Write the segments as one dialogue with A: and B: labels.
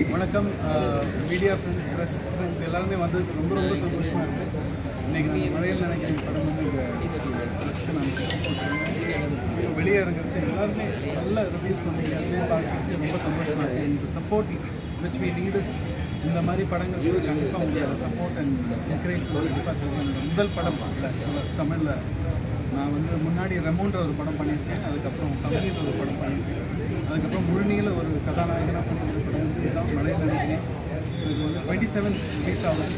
A: வணக்கம் media friends press friends எல்லாருமே வந்ததுக்கு ரொம்ப ரொம்ப சந்தோஷமாக இருக்குது. இன்றைக்கி நான் மழையில் நினைக்கிறேன் படம் வந்து இந்த ப்ரெஸ்க்கு நான் இப்போ வெளியே இறங்குறச்சு எல்லாருமே நல்ல ரிவ்யூஸ் சொன்னீங்க. அதுவே பார்க்குறச்சு ரொம்ப சந்தோஷமாக இருக்குது. இந்த சப்போர்ட் விச் வி நீடஸ் இந்த மாதிரி படங்களுக்கு கண்டிப்பாக உங்களோட சப்போர்ட் அண்ட் என்கரேஜ் எதிர்பார்க்குறது என்னோட முதல் படம் இல்லை தமிழில். நான் வந்து முன்னாடி ரெமோன்ற ஒரு படம் பண்ணியிருக்கேன், அதுக்கப்புறம் கம்பெனின்ற ஒரு படம் பண்ணியிருக்கேன், அதுக்கப்புறம் முழுநீள ஒரு கதாநாயகனாக பண்ணியிருக்க படம் வந்து இதுதான் மழையில் நினைக்கிறேன். ஸோ இது வந்து 27 ரிலீஸ் ஆகும்.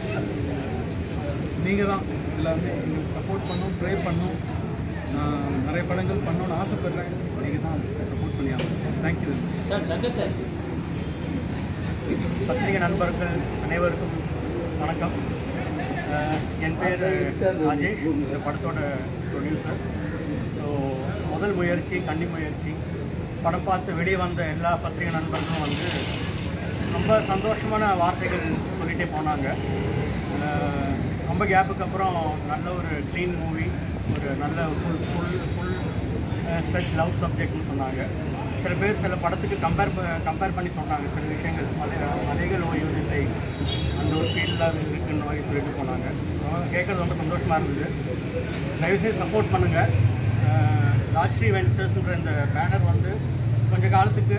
A: நீங்கள் தான் எல்லாருமே எங்களுக்கு சப்போர்ட் பண்ணணும், ப்ரே பண்ணணும். நான் நிறைய படங்கள் பண்ணணும்னு ஆசைப்படுறேன். நீங்கள் தான் சப்போர்ட் பண்ணி ஆகணும். தேங்க்யூ.
B: சார் பத்திரிகை நண்பர்கள் அனைவருக்கும் வணக்கம். என் பேர் ராஜேஷ், இந்த படத்தோட ப்ரொடியூசர். ஸோ முதல் முயற்சி கன்னி முயற்சி படம் பார்த்து வெளியே வந்த எல்லா பத்திரிகை நண்பர்களும் வந்து ரொம்ப சந்தோஷமான வார்த்தைகள் சொல்லிகிட்டே போனாங்க. ரொம்ப கேப்புக்கு அப்புறம் நல்ல ஒரு க்ளீன் மூவி, ஒரு நல்ல ஃபுல் ஸ்ட்ரெச் லவ் சப்ஜெக்ட்னு சொன்னாங்க. சில பேர் சில படத்துக்கு கம்பேர் பண்ணி சொன்னாங்க. சில விஷயங்கள் மலைகள் ஓய்வதில்லை அந்த ஒரு ஃபீல்டில் இருக்குன்னு மாதிரி சொல்லிட்டு போனாங்க. கேட்குறது ரொம்ப சந்தோஷமாக இருந்தது. தயவுசெய்து சப்போர்ட் பண்ணுங்கள். ராஜ்ஸ்ரீ வெஞ்சர்ஸ்ன்ற இந்த பேனர் வந்து கொஞ்சம் காலத்துக்கு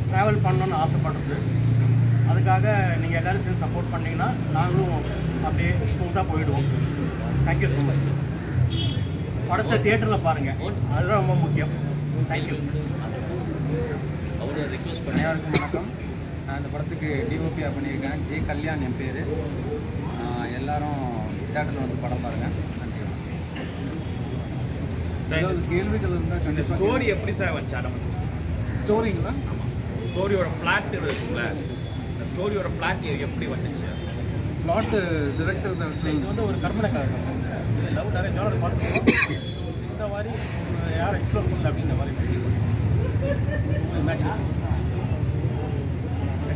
B: ட்ராவல் பண்ணணுன்னு ஆசைப்படுறது. அதுக்காக நீங்கள் எல்லோரும் சேர்ந்து சப்போர்ட் பண்ணிங்கன்னா நாங்களும் அப்படியே ஸ்மூத்தாக போயிடுவோம். Thank you so much. படத்தை தியேட்டரில் பாருங்கள், அதுதான் ரொம்ப முக்கியம். தேங்க்யூ.
C: அனைவருக்கும் வணக்கம். நான் இந்த படத்துக்கு டிஓபியாக பண்ணியிருக்கேன். ஜே கல்யாண் என் பேர். எல்லாரும் தியேட்டரில் வந்து படம் பாருங்கள். நன்றி.
A: கேள்விகள் இருந்தால் கண்டிப்பாக.
D: ஸ்டோரி எப்படி சார் வச்சு ஆரம்பிச்சு?
A: ஸ்டோரிங்களா?
D: ஆமாம், ஸ்டோரியோட பிளாட் இருக்குல்ல, இந்த ஸ்டோரியோட பிளாட் எப்படி வந்துச்சு?
A: பிளாட்டு டிரெக்டர் தான்.
B: இது வந்து ஒரு கற்பனை கதை. லவ் நிறைய ஜோட பார்த்து இந்த மாதிரி யாரும் எக்ஸ்ப்ளோர் பண்ணல அப்படின்ற மாதிரி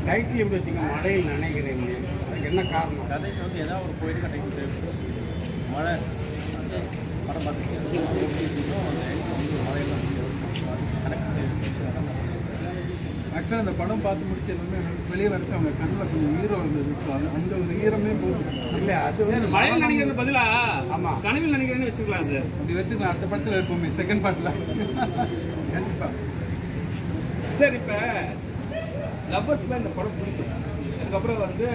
E: டைட்டில் எப்படி வச்சுங்க? மழையில் நினைக்கிறேன். அதுக்கு என்ன காரணம்?
B: கதைக்கு வந்து ஏதாவது ஒரு கோயில் கடைக்கு மழை படம் பார்த்துட்டு மழையெல்லாம்
A: ஆக்சுவலாக அந்த படம் பார்த்து முடிச்சு எல்லாமே வெளியே வரைச்சு அவங்க கண்ணில் கொஞ்சம் ஈரம் இருந்தது. ஸோ அந்த ஒரு ஈரமே போதும்.
E: இல்லை, அது வந்து
D: மழையில் நினைக்கிறது பதிலா
E: ஆமாம்
D: கனவில் நினைக்கிறேன்னு வச்சுக்கலாம் சார்.
A: அப்படி வச்சுக்கலாம். அடுத்த படத்தில் இருப்போமே செகண்ட் பார்ட்டில் கண்டிப்பாக.
D: சார் இப்போ லவ்வர்ஸ்லாம் இந்த படம் பிடிக்கும். அதுக்கப்புறம் வந்து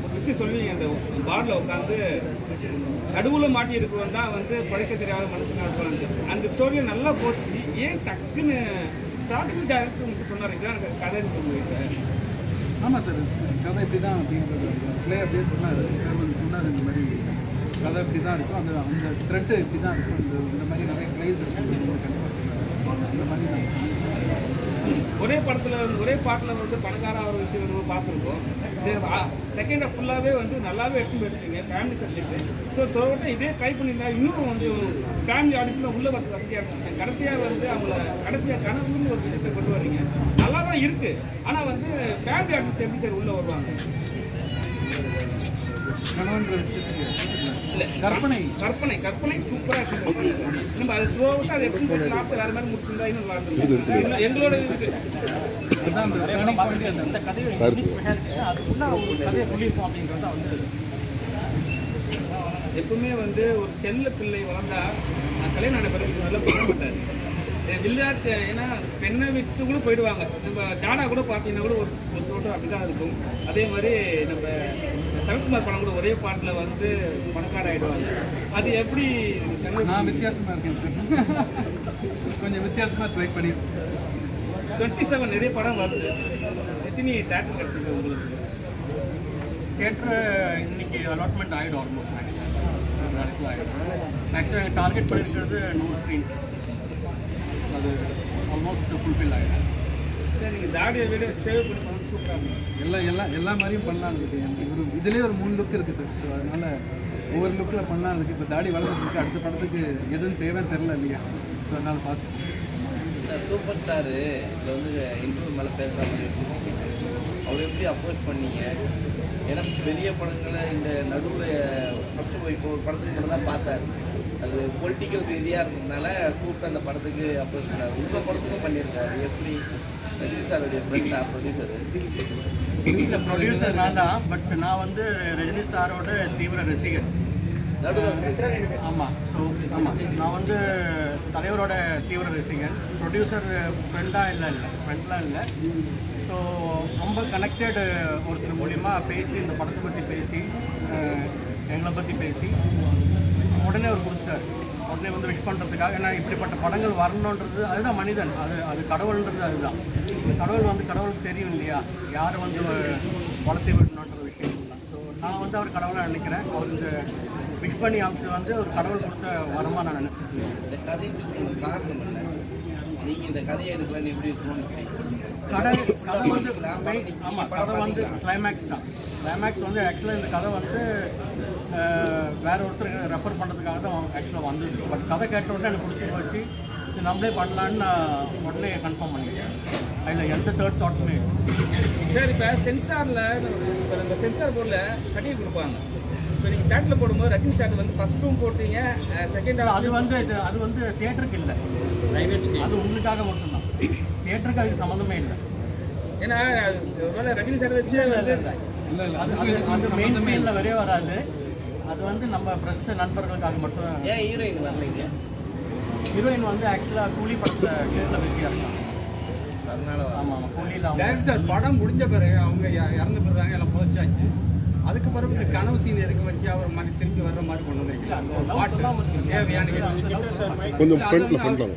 D: ஒரு விஷயம் சொல்லி அந்த பாரில் உட்காந்து நடுவில் மாட்டி இருக்கிறவன் தான் வந்து படைக்க தெரியாத மனுஷனாக இருப்பாங்க. அந்த ஸ்டோரியில் நல்லா போச்சு. ஏன் டக்குன்னு ஸ்டார்டிங் டேரக்டர் உங்களுக்கு சொன்னார் இதான் கதைன்னு சொல்லுவீங்க?
A: ஆமாம் சார், கதை இப்படி தான் அப்படின்றது பிளே அப்படியே சொன்னார். சார் வந்து சொன்னார் இந்த மாதிரி கதை இப்படி தான் இருக்கும், அந்த அந்த த்ரெட்டு இப்படி தான் இருக்கும், இந்த மாதிரி நிறைய பிளேஸ் இருக்குது கண்டிப்பாக சொன்னார். அந்த மாதிரி நான்
D: ஒரே படத்தில் ஒரே பாட்டில் வந்து பணக்கார ஒரு விஷயம் நம்ம பார்த்துருக்கோம். செகண்ட் ஹாஃப் ஃபுல்லாகவே வந்து நல்லாவே எடுத்து போயிருக்கீங்க ஃபேமிலி சப்ஜெக்ட். ஸோ தோட்ட இதே ட்ரை பண்ணியிருந்தா இன்னும் வந்து ஃபேமிலி ஆடியன்ஸில் உள்ள வந்து வசதியாக இருக்கும். கடைசியாக வந்து அவங்கள கடைசியாக கனவுன்னு ஒரு விஷயத்தை கொண்டு வர்றீங்க. நல்லா தான் இருக்குது. ஆனால் வந்து ஃபேமிலி ஆடியன்ஸ் எப்படி சார் உள்ளே வருவாங்க?
A: கணவன்ற விஷயத்துக்கு
D: இல்லை,
A: கற்பனை
D: கற்பனை சூப்பராக இருக்குது. நம்ம அது த்ரோவிட்டு அதை எப்படி லாஸ்ட்டு வேறு மாதிரி முடிச்சிருந்தா இன்னும் நல்லா இருக்கும். எங்களோட இருக்குது
A: அதுதான் அந்த turning point.
B: இந்த கதையை அதுக்குள்ள ஒரு கதையை சொல்லியிருக்கோம் அப்படிங்கிறது தான் வந்து
D: எப்பவுமே வந்து ஒரு செல்ல பிள்ளை வளர்ந்தா கல்யாணம் ஆன பிறகு நல்லா பண்ண மாட்டார். விளையாட்டு ஏன்னா பெண்ணை விட்டு கூட போயிடுவாங்க. நம்ம டாடா கூட பார்த்தீங்கன்னா கூட ஒரு தோட்டம் அப்படி தான் இருக்கும். அதே மாதிரி நம்ம சரத்குமார் படம் கூட ஒரே பாட்டில் வந்து பணக்கார ஆகிடுவாங்க. அது எப்படி?
A: நான் வித்தியாசமாக இருக்கேன் சார், கொஞ்சம் வித்தியாசமாக ட்ரை பண்ணியிருக்கேன்.
D: 27 நிறைய படம் வருது. எத்தனை தேட்டர் கிடச்சிருக்கு உங்களுக்கு?
B: தியேட்டர் இன்னைக்கு அலாட்மெண்ட் ஆகிடும். ஆல்மோஸ்ட் நாளைக்குள்ள ஆகிடும். ஆக்சுவலாக டார்கெட் பண்ணிக்கிறது 100 ஸ்க்ரீன். அது ஆல்மோஸ்ட் ஃபுல்ஃபில் ஆகிடும்.
D: சார் நீங்கள் தாடியை விட சேவ் பண்ணி பண்ண சூப்பராக இருக்கும்.
A: எல்லா மாதிரியும் பண்ணலான்னு இருக்குது. எனக்கு ஒரு இதுலேயே ஒரு 3 லுக் இருக்குது சார். ஸோ அதனால் ஒவ்வொரு லுக்கில் பண்ணலாம் இருக்குது. இப்போ தாடி வளர்ந்துருக்கு, அடுத்த படத்துக்கு எதுவும் தேவைன்னு தெரில இல்லையா? ஸோ அதனால் பார்த்து
F: சூப்பர் ஸ்டாரு இதில் வந்து இன்டர்வியூ மேலே பேசுகிற மாதிரி இருக்கு. அவர் எப்படி அப்ரோச் பண்ணீங்க? ஏன்னா பெரிய படங்களை இந்த நடுவில் ஃபஸ்ட்டு இப்போ ஒரு படத்துக்கு மட்டும் தான் பார்த்தார். அது பொலிட்டிக்கல் ரீதியாக இருந்ததுனால கூப்பிட்டு அந்த படத்துக்கு அப்ரோச் பண்ணார். உங்கள் படத்துக்கும் பண்ணியிருக்காரு. எப்படி ரஜினி சாருடைய ஃப்ரெண்டா ப்ரொடியூசர்?
B: இல்லை, ப்ரொடியூசர் நான் தான். பட் நான் வந்து ரஜினி சாரோட தீவிர ரசிகர். ஆமாம். ஸோ ஆமாம், நான் வந்து தலைவரோட தீவிர ரசிகன். ப்ரொடியூசர் ஃப்ரெண்டாக இல்லை, ஃப்ரெண்ட்லாம் இல்லை. ஸோ ரொம்ப கனெக்டடு ஒருத்தர் மூலிமா பேசி, இந்த படத்தை பற்றி பேசி, எங்களை பற்றி பேசி உடனே அவர் கொடுத்தார். உடனே வந்து விஷ் பண்ணுறதுக்காக. ஏன்னா இப்படிப்பட்ட படங்கள் வரணுன்றது அதுதான் மனிதன், அது கடவுள்ன்றது அதுதான். கடவுள் வந்து கடவுளுக்கு தெரியும் இல்லையா, யார் வந்து வளர்த்தி விடணுன்ற விஷயம் தான். ஸோ நான் வந்து அவர் கடவுளாக நினைக்கிறேன். அவர் இந்த விஷ் பண்ணி அமைச்சது வந்து ஒரு கடவுள் கொடுத்த வரமாக நான் நினைச்சிருக்கேன்.
F: இந்த கதைக்கு காரணம் என்ன? நீங்கள் இந்த கதையை எடுக்கலான்னு எப்படி இருக்கணும்னு
B: கதை வந்து ஆமாம், கதை வந்து கிளைமேக்ஸ் தான். கிளைமேக்ஸ் வந்து ஆக்சுவலாக இந்த கதை வந்து வேற ஒருத்தருக்கு ரெஃபர் பண்ணுறதுக்காக தான் ஆக்சுவலாக வந்தது. பட் கதை கேட்ட உடனே எனக்கு பிடிச்சி போச்சு, இது நம்மளே பண்ணலான்னு நான் உடனே கன்ஃபார்ம் பண்ணிக்கிறேன். அதில் எந்த தேர்ட் தாட்டுமே.
D: சார் இப்போ சென்சாரில் இந்த சென்சார் போர்டில் சர்டிஃபிகேட் கொடுப்பாங்க. இப்போ நீங்கள் தேட்டரில் போடும்போது ரஜினி சார் வந்து ஃபஸ்ட் ரூம் போட்டீங்க, செகண்ட்
B: அது வந்து தியேட்டருக்கு இல்லை, அது உங்களுக்காக மட்டும்தான். தியேட்டருக்கு அதுக்கு சம்மந்தமே இல்லை.
D: ஏன்னா ஒருவேளை ரஜினி சார் வச்சு
B: அது மெயின் மெயினில் வரவே வராது. அது வந்து நம்ம ப்ரெஸ் நண்பர்களுக்காக மட்டும்.
F: ஏன் ஹீரோயின் வரலைங்க?
B: ஹீரோயின் வந்து ஆக்சுவலாக கூலி படத்தில் கேட்டில் பிஸியாக இருக்காங்க,
F: அதனால
B: ஆமாம். கூலியில் அவங்க
E: டேரக்டர் படம் முடிஞ்ச பிறகு அவங்க இறந்து போடுறாங்க, எல்லாம் புதைச்சாச்சு. அதுக்கு பிறகு இந்த கனவு சீன் இருக்க வச்சு அவர் மாதிரி திரும்பி வர்ற மாதிரி கொண்டு வந்திருக்கீங்க. தேவையான
G: கொஞ்சம் ஃப்ரண்ட்ல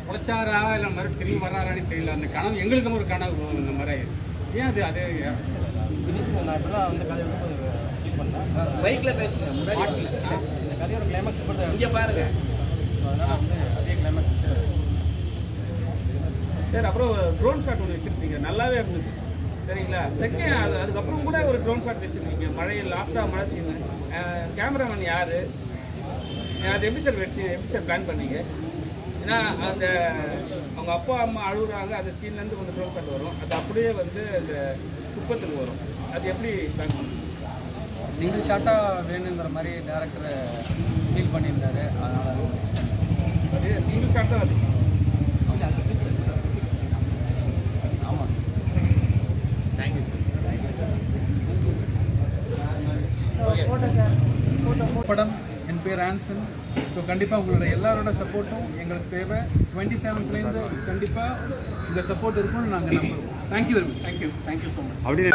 E: உழைச்சாரா இல்லை மறுபடியும் திரும்பி வர்றாரான்னு தெரியல. அந்த கனவு எங்களுக்கும் ஒரு கனவு இந்த மாதிரி. ஏன் அது
B: நான் இப்போதான் அந்த கதையை ஃபீல் பண்ணேன்.
F: மைக்கில் பேசுங்க, முன்னாடி
B: இந்த கதையோட கிளைமேக்ஸ் இப்போ
F: இங்கே பாருங்க.
B: அதனால் வந்து அதே கிளைமேக்ஸ்.
D: சார் அப்புறம் ட்ரோன் ஷாட் ஒன்று வச்சுருந்தீங்க, நல்லாவே இருந்துச்சு சரிங்களா. செகண்ட் அதுக்கப்புறம் கூட ஒரு ட்ரோன் ஷாட் வச்சுருந்தீங்க, மழையில் லாஸ்ட்டாக மழை சீனு. கேமராமேன் யார், அது எப்படி சார் பிளான் பண்ணீங்க? ஏன்னா அந்த அவங்க அப்பா அம்மா அழுகுறாங்க, அந்த சீன்லேருந்து கொஞ்சம் ட்ரோன் ஷாட் வரும், அது அப்படியே வந்து அந்த குப்பத்துக்கு வரும், அது எப்படி பிளான் பண்ணுங்க?
C: சிங்கிள் ஷாட்டாக வேணுங்கிற மாதிரி டேரக்டரை ஃபீல் பண்ணியிருந்தாரு. அதனால்
D: அது சிங்கிள் ஷாட் தான் அது.
C: ஆமாம். Thank you sir.
A: படம் என் பேர் ஆன்சன். ஸோ கண்டிப்பாக உங்களோட எல்லாரோட சப்போர்ட்டும் எங்களுக்கு தேவை. 27லேருந்து கண்டிப்பாக உங்கள் சப்போர்ட் இருக்கும்னு நாங்கள் நம்புகிறோம். Thank you very much.
B: Thank you so much.
G: அப்படியே